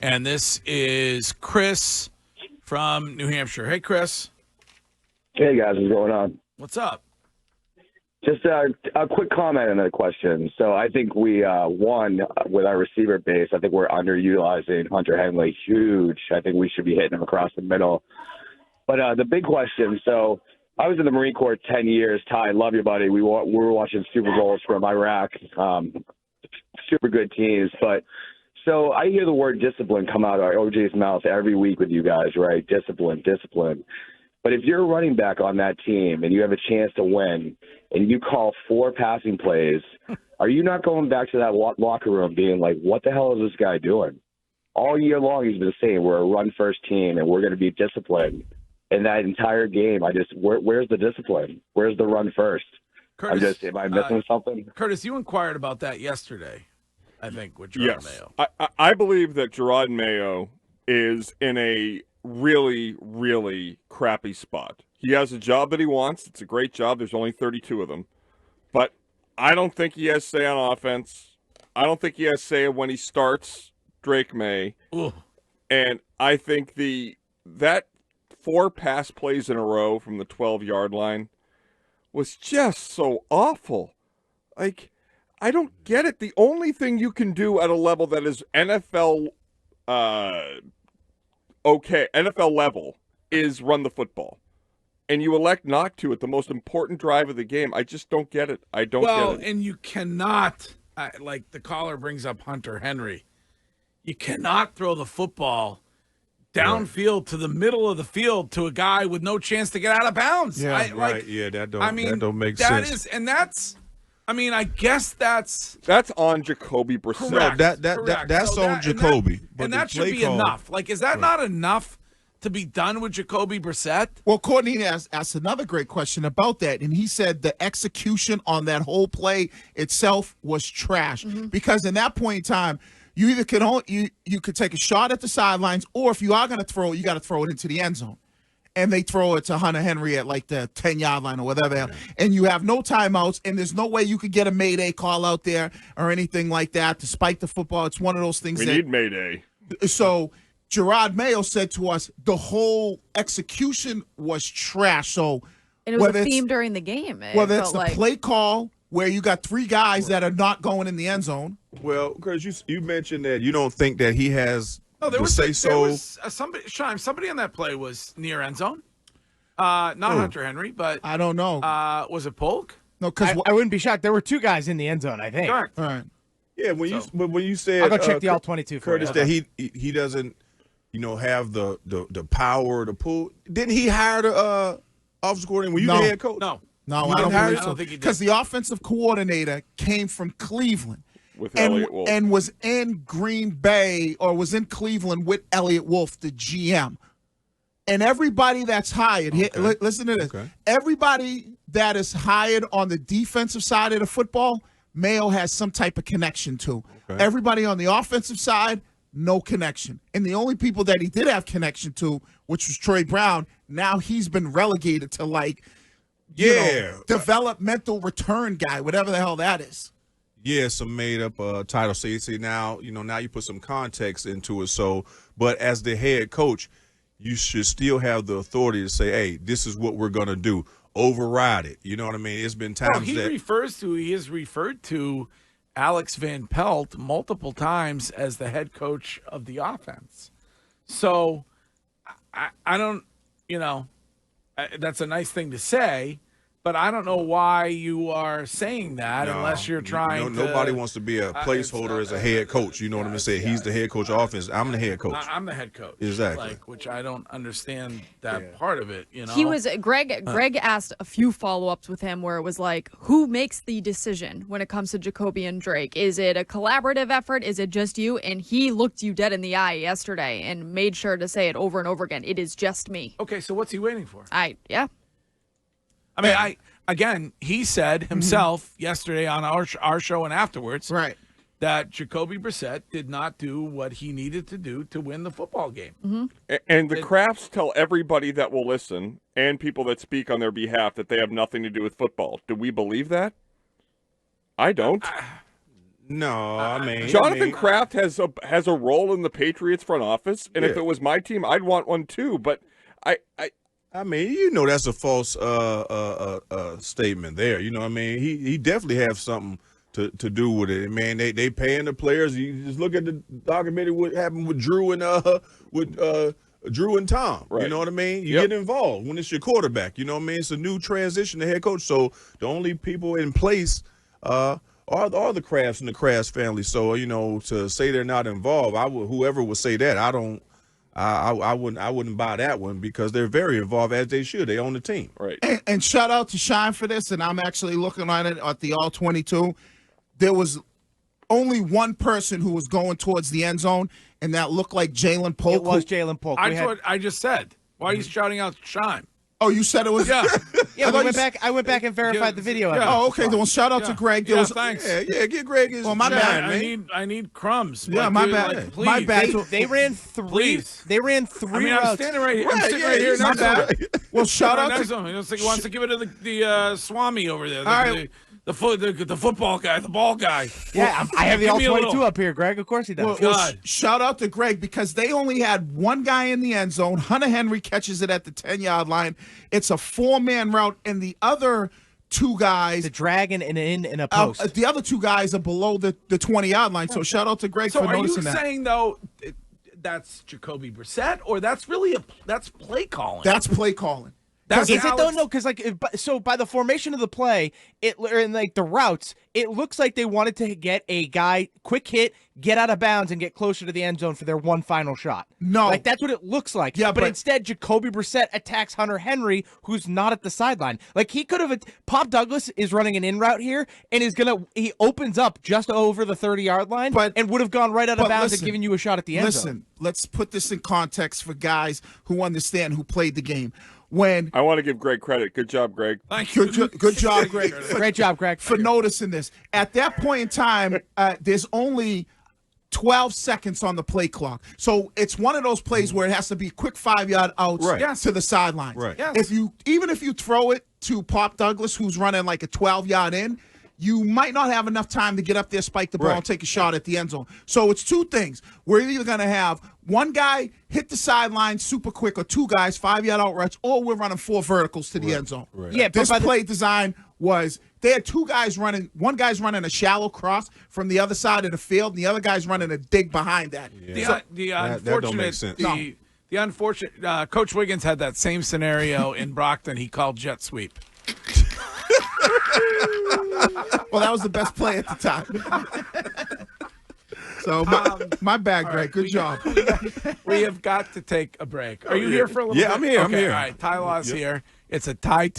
And this is Chris from New Hampshire. Hey, Chris. Hey, guys. What's going on? What's up? Just a quick comment and a question. So I think we won with our receiver base. I think we're underutilizing Hunter Henley. Huge. I think we should be hitting him across the middle. But the big question, so I was in the Marine Corps 10 years. Ty, love you, buddy. We were watching Super Bowls from Iraq. Super good teams. But so I hear the word discipline come out of our OJ's mouth every week with you guys, right? Discipline, discipline. But if you're a running back on that team and you have a chance to win and you call 4 passing plays, are you not going back to that locker room being like, what the hell is this guy doing? All year long he's been saying we're a run-first team and we're going to be disciplined. In that entire game, where's the discipline? Where's the run first? Curtis, am I missing something? Curtis, you inquired about that yesterday, I think, with Jerod Mayo. I believe that Jerod Mayo is in a really, really crappy spot. He has a job that he wants. It's a great job. There's only 32 of them. But I don't think he has say on offense. I don't think he has say when he starts Drake May. Ooh. And I think that 4 pass plays in a row from the 12-yard line was just so awful. Like, I don't get it. The only thing you can do at a level that is NFL NFL level is run the football. And you elect not to at the most important drive of the game. I just don't get it. I don't get it. Well, and you cannot, like the caller brings up Hunter Henry, you cannot throw the football downfield to the middle of the field to a guy with no chance to get out of bounds. Yeah, that don't make sense. I guess that's on Jacoby Brissett. correct. No, that's on Jacoby. And that should be enough. Like, is that not enough to be done with Jacoby Brissett? Well, Courtney asked another great question about that, and he said the execution on that whole play itself was trash. Because in that point in time, you either you could take a shot at the sidelines, or if you are going to throw it, you got to throw it into the end zone. And they throw it to Hunter Henry at like the 10-yard line or whatever. And you have no timeouts, and there's no way you could get a Mayday call out there or anything like that to spike the football. It's one of those things we need Mayday. So Jerod Mayo said to us the whole execution was trash. So and it was a theme during the game. Whether it's the play call where you got 3 guys that are not going in the end zone. Well, because you mentioned that you don't think that he has somebody on that play was near end zone. Not Hunter Henry, but I don't know. Was it Polk? No, because I wouldn't be shocked. There were 2 guys in the end zone, I think. Correct. All right. Yeah, when you said I'll go check the all 22 for Curtis, that he doesn't have the power to pull. Didn't he hire the offensive coordinator? Were you the head coach? No, I don't believe so. Because the offensive coordinator came from Cleveland with Elliott Wolf. and was in Green Bay or was in Cleveland with Elliott Wolf, the GM. And everybody that's hired, listen to this. Okay. Everybody that is hired on the defensive side of the football, Mayo has some type of connection to. Okay. Everybody on the offensive side, no connection. And the only people that he did have connection to, which was Troy Brown, now he's been relegated to developmental return guy, whatever the hell that is. Yeah, some made up title. So you see now you put some context into it. So, but as the head coach, you should still have the authority to say, hey, this is what we're gonna do. Override it. You know what I mean? It's been times he has referred to Alex Van Pelt multiple times as the head coach of the offense. So I don't, that's a nice thing to say, but I don't know why you are saying that unless you're trying to. Nobody wants to be a placeholder as a head coach. You know what I'm saying? He's the head coach of offense. I'm the head coach. I'm the head coach. Exactly. Which I don't understand that part of it, He was Greg asked a few follow-ups with him where it was like, who makes the decision when it comes to Jacoby and Drake? Is it a collaborative effort? Is it just you? And he looked you dead in the eye yesterday and made sure to say it over and over again. It is just me. Okay, so what's he waiting for? Again, he said himself yesterday on our show and afterwards that Jacoby Brissett did not do what he needed to do to win the football game. Mm-hmm. And the Crafts tell everybody that will listen and people that speak on their behalf that they have nothing to do with football. Do we believe that? I don't. No, I mean Jonathan Kraft has a role in the Patriots front office, and if Yeah. it was my team, I'd want one too. But I mean, that's a false statement there. You know what I mean? He definitely has something to do with it. Man, they paying the players. You just look at the documentary what happened with Drew and Tom. Right. You know what I mean? You Yep. get involved when it's your quarterback. You know what I mean? It's a new transition to head coach. So the only people in place are the Crafts and the Crafts family. So, to say they're not involved, whoever would say that, I wouldn't buy that one because they're very involved, as they should. They own the team. right. And shout out to Shine for this, and I'm actually looking at it at the All 22. There was only one person who was going towards the end zone, and that looked like Jalen Polk. It was Jalen Polk. I just said. Why are you shouting out Shime? Oh, you said it was? Yeah. Yeah, thought I went back and verified the video. Yeah. Oh, okay. Then shout out to Greg. There Yeah, was, thanks. Yeah, get Greg his my shine, bad, man. I need crumbs. Yeah, Like, my dude, bad. like, please. My bad. They ran three. Please. They ran three I mean, I'm routes. standing right here. I'm Right, sitting yeah, right here he's next not to bad. him. well, shout out Next to to him. He wants to give it to the Swami over there. All right. The football guy, the ball guy. Yeah, I have the Give all me a 22 little. up here, Greg. Of course he does. Well, God. shout out to Greg because they only had one guy in the end zone. Hunter Henry catches it at the 10-yard line. It's a 4-man route, and the other two guys, the dragon and in a post. the other two guys are below the 20-yard line. So shout out to Greg So for are you noticing that. saying though that's Jacoby Brissett, or that's really that's play calling? That's play calling. That's Is it though? Alex- No, because so by the formation of the play, and like the routes, it looks like they wanted to get a guy quick hit, get out of bounds, and get closer to the end zone for their one final shot. No. like that's what it looks like. Yeah, but but- instead, Jacoby Brissett attacks Hunter Henry, who's not at the sideline. Like he could have. Pop Douglas is running an in route here, and he opens up just over the 30-yard line, and would have gone right out of but bounds listen, and given you a shot at the end zone. Listen, let's put this in context for guys who understand, who played the game. I want to give Greg credit. Good job, Greg. Thank you. Good job, Greg. Great job, Greg. For noticing this. At that point in time, there's only 12 seconds on the play clock. So it's one of those plays where it has to be quick 5-yard outs Right. to the sidelines. Right. Yes. Even if you throw it to Pop Douglas, who's running like a 12-yard in, you might not have enough time to get up there, spike the ball, Right. and take a shot at the end zone. So it's two things. We're either going to have one guy hit the sideline super quick, or two guys 5-yard out routes, or we're running 4 verticals to the end zone. Right. Yeah, but This by the- play design was they had two guys running. One guy's running a shallow cross from the other side of the field, and the other guy's running a dig behind that. Yeah. The That don't make unfortunate, sense. the unfortunate. Coach Wiggins had that same scenario in Brockton. He called jet sweep. Well, that was the best play at the time. So my bad, Greg. Good job. We have got to take a break. Are you here for a little Yeah, bit? I'm here, I'm Okay, here. All right, Ty Law's here. It's a Ty